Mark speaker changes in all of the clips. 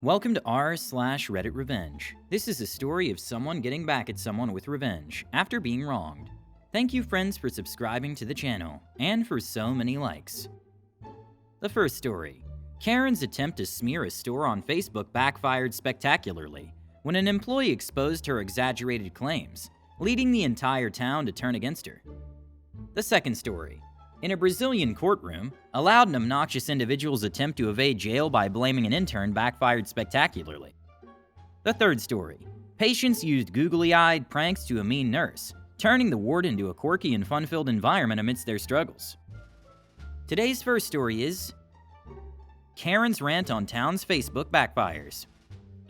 Speaker 1: Welcome to r/Reddit Revenge. This is a story of someone getting back at someone with revenge after being wronged. Thank you, friends, for subscribing to the channel and for so many likes. The first story. Karen's attempt to smear a store on Facebook backfired spectacularly when an employee exposed her exaggerated claims, leading the entire town to turn against her. The second story. In a Brazilian courtroom, a loud and obnoxious individual's attempt to evade jail by blaming an intern backfired spectacularly. The third story. Patients used googly-eyed pranks to a mean nurse, turning the ward into a quirky and fun-filled environment amidst their struggles. Today's first story is Karen's rant on town's Facebook backfires.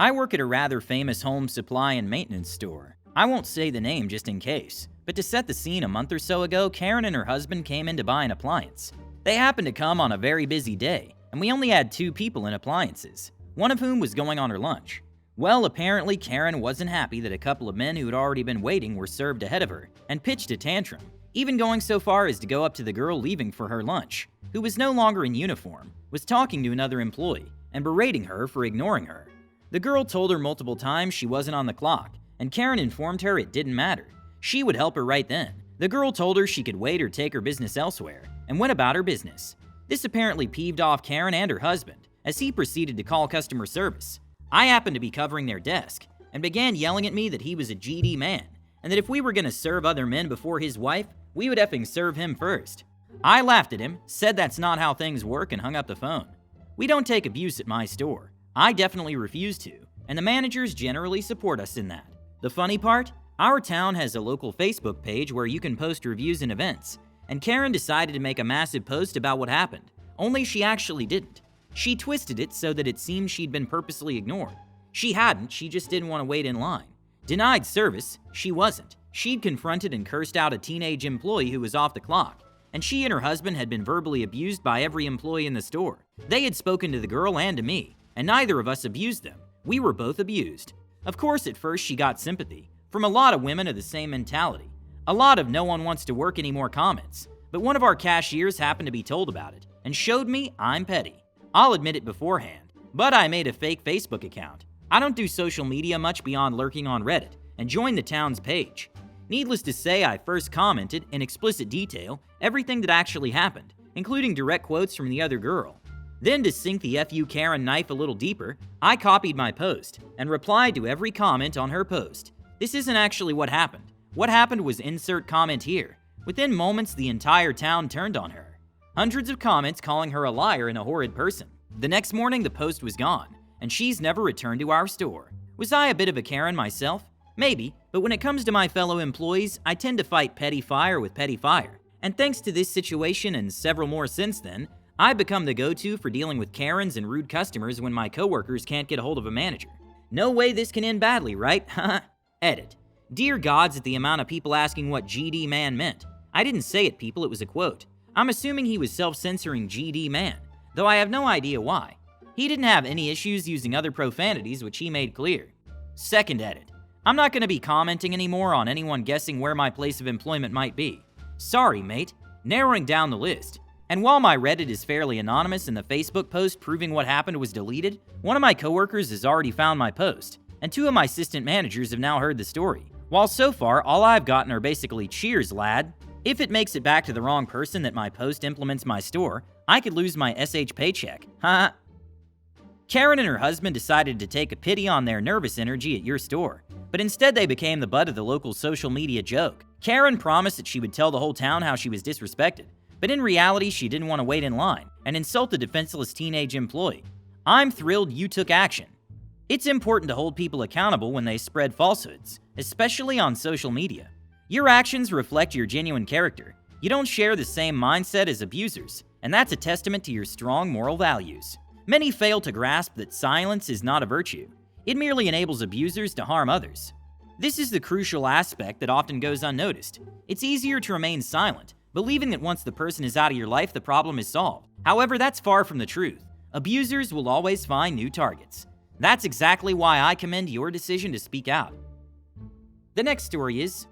Speaker 1: I work at a rather famous home supply and maintenance store. I won't say the name just in case. But to set the scene, a month or so ago, Karen and her husband came in to buy an appliance. They happened to come on a very busy day, and we only had 2 people in appliances, one of whom was going on her lunch. Well, apparently Karen wasn't happy that a couple of men who had already been waiting were served ahead of her, and pitched a tantrum, even going so far as to go up to the girl leaving for her lunch, who was no longer in uniform, was talking to another employee, and berating her for ignoring her. The girl told her multiple times she wasn't on the clock, and Karen informed her it didn't matter. She would help her right then. The girl told her she could wait or take her business elsewhere, and went about her business. This apparently peeved off Karen and her husband, as he proceeded to call customer service. I happened to be covering their desk, and began yelling at me that he was a GD man, and that if we were gonna serve other men before his wife, we would effing serve him first. I laughed at him, said that's not how things work, and hung up the phone. We don't take abuse at my store. I definitely refuse to, and the managers generally support us in that. The funny part? Our town has a local Facebook page where you can post reviews and events, and Karen decided to make a massive post about what happened, only she actually didn't. She twisted it so that it seemed she'd been purposely ignored. She hadn't, she just didn't want to wait in line. Denied service, she wasn't. She'd confronted and cursed out a teenage employee who was off the clock, and she and her husband had been verbally abused by every employee in the store. They had spoken to the girl and to me, and neither of us abused them. We were both abused. Of course, at first she got sympathy from a lot of women of the same mentality. A lot of no one wants to work anymore comments. But one of our cashiers happened to be told about it and showed me I'm petty. I'll admit it beforehand, but I made a fake Facebook account. I don't do social media much beyond lurking on Reddit and joined the town's page. Needless to say, I first commented in explicit detail everything that actually happened, including direct quotes from the other girl. Then, to sink the FU Karen knife a little deeper, I copied my post and replied to every comment on her post. This isn't actually what happened. What happened was insert comment here. Within moments, the entire town turned on her. Hundreds of comments calling her a liar and a horrid person. The next morning, the post was gone, and she's never returned to our store. Was I a bit of a Karen myself? Maybe, but when it comes to my fellow employees, I tend to fight petty fire with petty fire. And thanks to this situation and several more since then, I've become the go-to for dealing with Karens and rude customers when my coworkers can't get a hold of a manager. No way this can end badly, right? Haha. Edit. Dear gods at the amount of people asking what GD man meant. I didn't say it, people, it was a quote. I'm assuming he was self-censoring GD man, though I have no idea why. He didn't have any issues using other profanities, which he made clear. Second edit. I'm not going to be commenting anymore on anyone guessing where my place of employment might be. Sorry, mate. Narrowing down the list. And while my Reddit is fairly anonymous and the Facebook post proving what happened was deleted, one of my coworkers has already found my post, and 2 of my assistant managers have now heard the story. While so far, all I've gotten are basically cheers, lad. If it makes it back to the wrong person that my post implements my store, I could lose my SH paycheck. Haha. Karen and her husband decided to take a pity on their nervous energy at your store, but instead they became the butt of the local social media joke. Karen promised that she would tell the whole town how she was disrespected, but in reality she didn't want to wait in line and insult the defenseless teenage employee. I'm thrilled you took action. It's important to hold people accountable when they spread falsehoods, especially on social media. Your actions reflect your genuine character. You don't share the same mindset as abusers, and that's a testament to your strong moral values. Many fail to grasp that silence is not a virtue. It merely enables abusers to harm others. This is the crucial aspect that often goes unnoticed. It's easier to remain silent, believing that once the person is out of your life, the problem is solved. However, that's far from the truth. Abusers will always find new targets. That's exactly why I commend your decision to speak out. The next story is,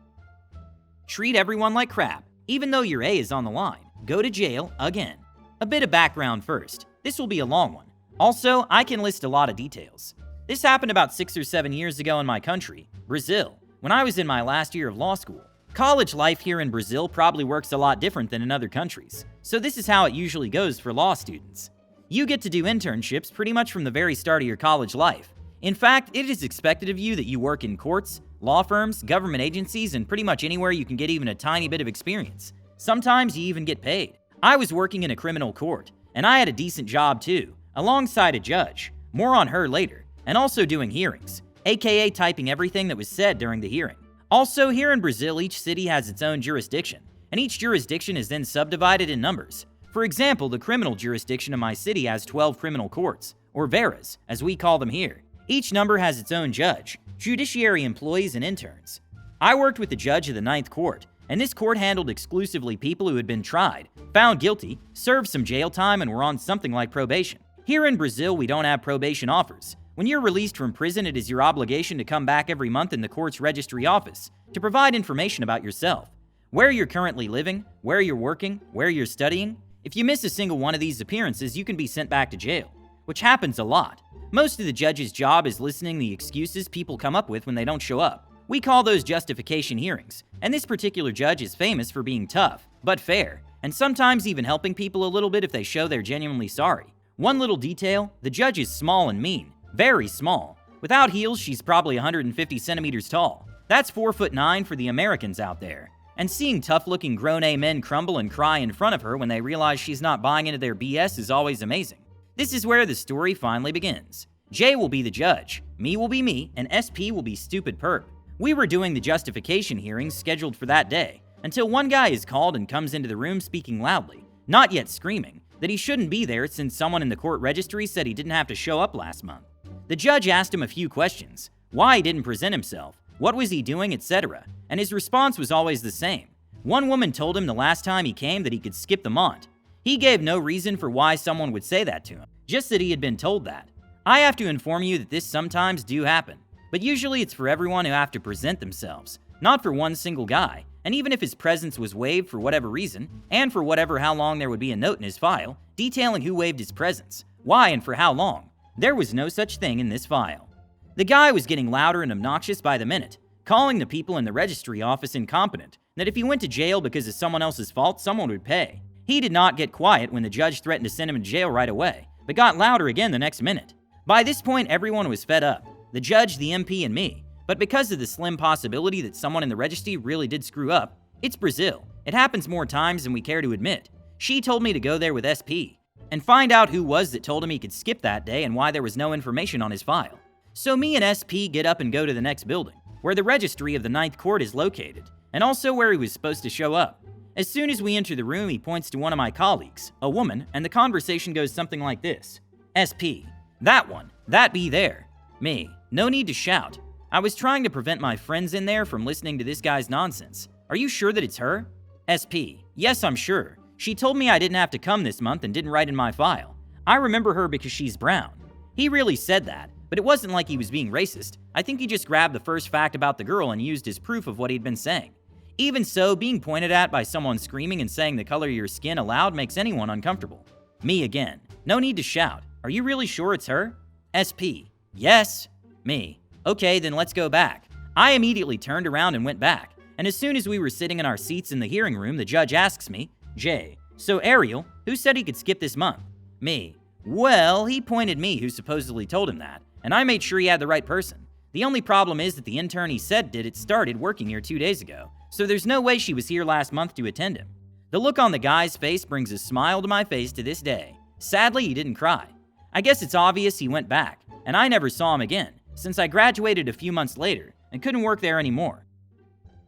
Speaker 1: treat everyone like crap. Even though your A is on the line, go to jail again. A bit of background first. This will be a long one. Also, I can list a lot of details. This happened about 6 or 7 years ago in my country, Brazil, when I was in my last year of law school. College life here in Brazil probably works a lot different than in other countries, so this is how it usually goes for law students. You get to do internships pretty much from the very start of your college life. In fact, it is expected of you that you work in courts, law firms, government agencies, and pretty much anywhere you can get even a tiny bit of experience. Sometimes you even get paid. I was working in a criminal court, and I had a decent job too, alongside a judge. More on her later, and also doing hearings, aka typing everything that was said during the hearing. Also, here in Brazil, each city has its own jurisdiction, and each jurisdiction is then subdivided in numbers. For example, the criminal jurisdiction of my city has 12 criminal courts, or varas, as we call them here. Each number has its own judge, judiciary employees, and interns. I worked with the judge of the Ninth Court, and this court handled exclusively people who had been tried, found guilty, served some jail time, and were on something like probation. Here in Brazil, we don't have probation offers. When you're released from prison, it is your obligation to come back every month in the court's registry office to provide information about yourself, where you're currently living, where you're working, where you're studying. If you miss a single one of these appearances, you can be sent back to jail, which happens a lot. Most of the judge's job is listening to the excuses people come up with when they don't show up. We call those justification hearings, and this particular judge is famous for being tough, but fair, and sometimes even helping people a little bit if they show they're genuinely sorry. One little detail, the judge is small and mean. Very small. Without heels, she's probably 150 centimeters tall. That's 4'9" for the Americans out there. And seeing tough-looking grown-A men crumble and cry in front of her when they realize she's not buying into their BS is always amazing. This is where the story finally begins. Jay will be the judge, me will be me, and SP will be stupid perp. We were doing the justification hearings scheduled for that day, until one guy is called and comes into the room speaking loudly, not yet screaming, that he shouldn't be there since someone in the court registry said he didn't have to show up last month. The judge asked him a few questions, why he didn't present himself, what was he doing, etc., and his response was always the same. One woman told him the last time he came that he could skip the mont. He gave no reason for why someone would say that to him, just that he had been told that. I have to inform you that this sometimes do happen, but usually it's for everyone who have to present themselves, not for one single guy, and even if his presence was waived for whatever reason, and for whatever how long there would be a note in his file, detailing who waived his presence, why and for how long, there was no such thing in this file. The guy was getting louder and obnoxious by the minute, calling the people in the registry office incompetent, that if he went to jail because of someone else's fault, someone would pay. He did not get quiet when the judge threatened to send him to jail right away, but got louder again the next minute. By this point, everyone was fed up, the judge, the MP, and me, but because of the slim possibility that someone in the registry really did screw up, it's Brazil. It happens more times than we care to admit. She told me to go there with SP, and find out who was that told him he could skip that day and why there was no information on his file. So me and SP get up and go to the next building, where the registry of the Ninth Court is located, and also where he was supposed to show up. As soon as we enter the room, he points to one of my colleagues, a woman, and the conversation goes something like this. SP, that one, that be there. Me, no need to shout. I was trying to prevent my friends in there from listening to this guy's nonsense. Are you sure that it's her? SP, yes, I'm sure. She told me I didn't have to come this month and didn't write in my file. I remember her because she's brown. He really said that, but it wasn't like he was being racist. I think he just grabbed the first fact about the girl and used as proof of what he'd been saying. Even so, being pointed at by someone screaming and saying the color of your skin aloud makes anyone uncomfortable. Me again. No need to shout. Are you really sure it's her? SP. Yes. Me. Okay, then let's go back. I immediately turned around and went back, and as soon as we were sitting in our seats in the hearing room, the judge asks me, Jay, so Ariel, who said he could skip this month? Me. Well, he pointed me who supposedly told him that, and I made sure he had the right person. The only problem is that the intern he said did it started working here 2 days ago, so there's no way she was here last month to attend him. The look on the guy's face brings a smile to my face to this day. Sadly, he didn't cry. I guess it's obvious he went back, and I never saw him again, since I graduated a few months later and couldn't work there anymore.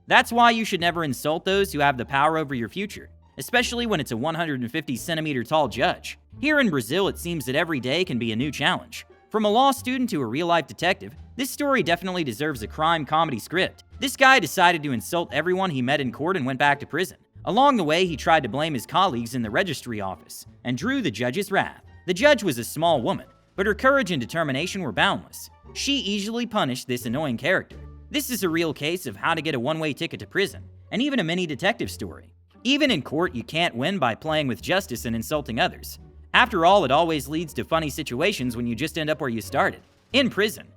Speaker 1: That's why you should never insult those who have the power over your future, especially when it's a 150-centimeter tall judge. Here in Brazil, it seems that every day can be a new challenge. From a law student to a real-life detective, this story definitely deserves a crime comedy script. This guy decided to insult everyone he met in court and went back to prison. Along the way, he tried to blame his colleagues in the registry office and drew the judge's wrath. The judge was a small woman, but her courage and determination were boundless. She easily punished this annoying character. This is a real case of how to get a one-way ticket to prison, and even a mini detective story. Even in court, you can't win by playing with justice and insulting others. After all, it always leads to funny situations when you just end up where you started, in prison.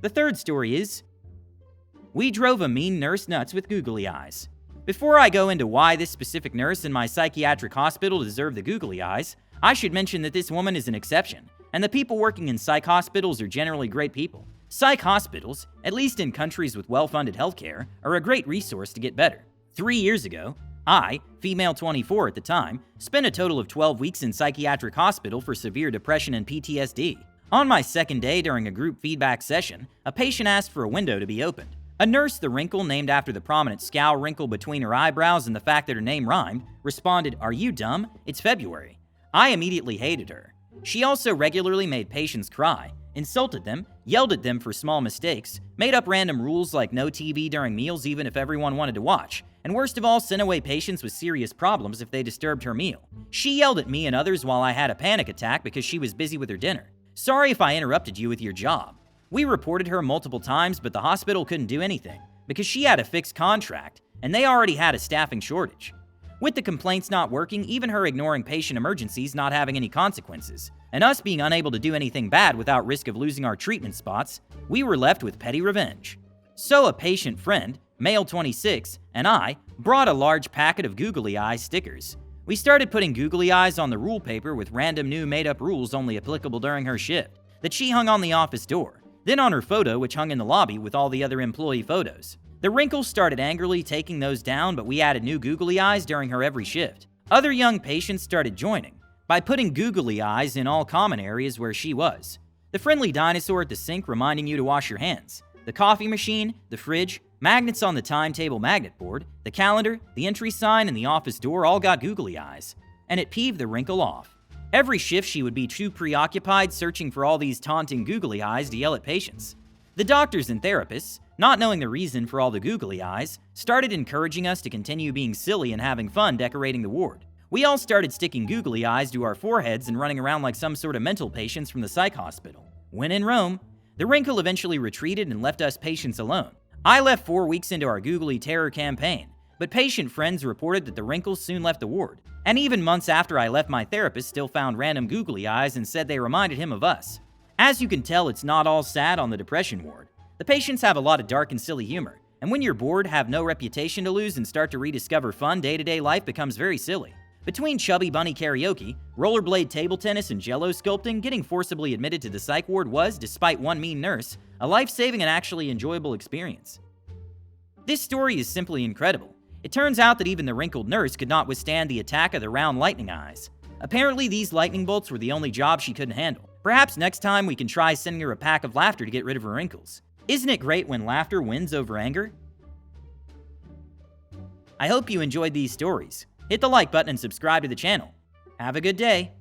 Speaker 1: The third story is, we drove a mean nurse nuts with googly eyes. Before I go into why this specific nurse in my psychiatric hospital deserved the googly eyes, I should mention that this woman is an exception, and the people working in psych hospitals are generally great people. Psych hospitals, at least in countries with well-funded healthcare, are a great resource to get better. 3 years ago, I, female 24 at the time, spent a total of 12 weeks in psychiatric hospital for severe depression and PTSD. On my second day during a group feedback session, a patient asked for a window to be opened. A nurse, the wrinkle named after the prominent scowl wrinkle between her eyebrows and the fact that her name rhymed, responded, "Are you dumb? It's February." I immediately hated her. She also regularly made patients cry, insulted them, yelled at them for small mistakes, made up random rules like no TV during meals even if everyone wanted to watch, and worst of all, sent away patients with serious problems if they disturbed her meal. She yelled at me and others while I had a panic attack because she was busy with her dinner. Sorry if I interrupted you with your job. We reported her multiple times, but the hospital couldn't do anything because she had a fixed contract and they already had a staffing shortage. With the complaints not working, even her ignoring patient emergencies not having any consequences, and us being unable to do anything bad without risk of losing our treatment spots, we were left with petty revenge. So a patient friend, male 26, and I brought a large packet of googly eye stickers. We started putting googly eyes on the rule paper with random new made-up rules only applicable during her shift that she hung on the office door, then on her photo which hung in the lobby with all the other employee photos. The wrinkles started angrily taking those down, but we added new googly eyes during her every shift. Other young patients started joining by putting googly eyes in all common areas where she was. The friendly dinosaur at the sink reminding you to wash your hands, the coffee machine, the fridge, magnets on the timetable magnet board, the calendar, the entry sign, and the office door all got googly eyes, and it peeved the wrinkle off. Every shift she would be too preoccupied searching for all these taunting googly eyes to yell at patients. The doctors and therapists, not knowing the reason for all the googly eyes, started encouraging us to continue being silly and having fun decorating the ward. We all started sticking googly eyes to our foreheads and running around like some sort of mental patients from the psych hospital. When in Rome, the wrinkle eventually retreated and left us patients alone. I left 4 weeks into our googly terror campaign, but patient friends reported that the wrinkles soon left the ward. And even months after I left, my therapist still found random googly eyes and said they reminded him of us. As you can tell, it's not all sad on the depression ward. The patients have a lot of dark and silly humor, and when you're bored, have no reputation to lose, and start to rediscover fun, day-to-day life becomes very silly. Between chubby bunny karaoke, rollerblade table tennis, and jello sculpting, getting forcibly admitted to the psych ward was, despite one mean nurse, a life-saving and actually enjoyable experience. This story is simply incredible. It turns out that even the wrinkled nurse could not withstand the attack of the round lightning eyes. Apparently, these lightning bolts were the only job she couldn't handle. Perhaps next time we can try sending her a pack of laughter to get rid of her wrinkles. Isn't it great when laughter wins over anger? I hope you enjoyed these stories. Hit the like button and subscribe to the channel. Have a good day.